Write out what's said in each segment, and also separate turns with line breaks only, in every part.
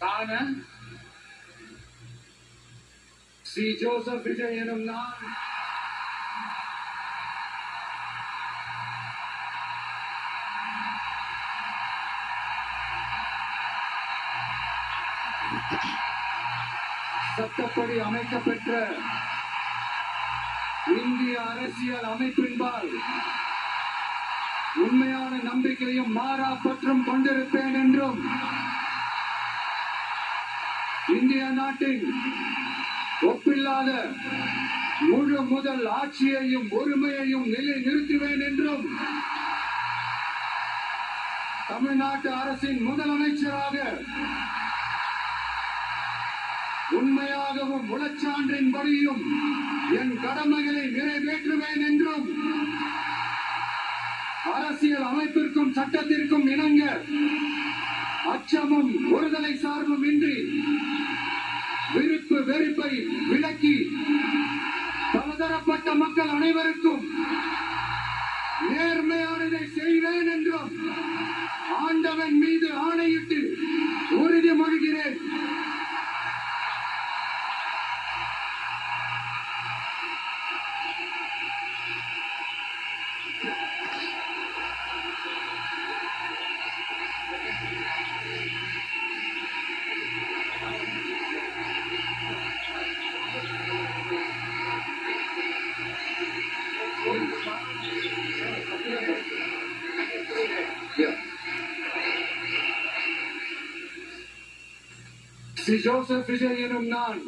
தான C. Joseph Vijay எனும் நான் சட்டப்படி அமைக்கப்பெற்ற இந்திய அரசியல் அமைப்பின்பால் உண்மையான நம்பிக்கையும் மாறா பற்றும் கொண்டிருப்பேன் என்றும் இந்திய நாட்டின் ஒப்பில்லாத முழு முதல் ஆட்சியையும் உரிமையையும் நிலை நிறுத்துவேன் என்றும் தமிழ்நாட்டு அரசின் முதலமைச்சராக உண்மையாகவும் உளச்சான்றின்படியும் என் கடமைகளை நிறைவேற்றுவேன் என்றும் அரசியல் அமைப்பிற்கும் சட்டத்திற்கும் இணங்க அச்சமும் ஒருதலை சார்பும் இன்றி விருப்பு வெறுப்பை விலக்கி பலதரப்பட்ட மக்கள் அனைவருக்கும் நேர்மையானதை செய்வேன் என்றும் ஆண்டவன் மீது ஆணையிட்டு உறுதிமொழிகிறேன். சி. ஜோசப் விஜய் எனும் நான்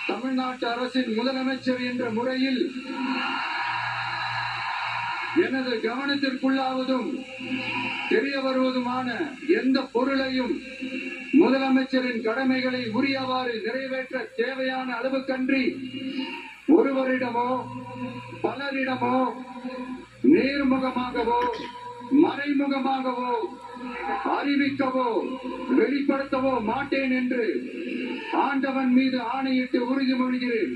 தமிழ்நாட்டு அரசின் முதலமைச்சர் என்ற முறையில் எனது கவனத்திற்குள்ளாவதும் தெரிய வருவதுமான எந்த பொருளையும் முதலமைச்சரின் கடமைகளை உரியவாறு நிறைவேற்ற தேவையான அளவுக்கன்றி ஒருவரிடமோ பலரிடமோ நேர்முகமாகவோ மறைமுகமாகவோ அறிவிக்கவோ வெளிப்படுத்தவோ மாட்டேன் என்று ஆண்டவன் மீது ஆணையிட்டு உறுதிமொழிகிறேன்.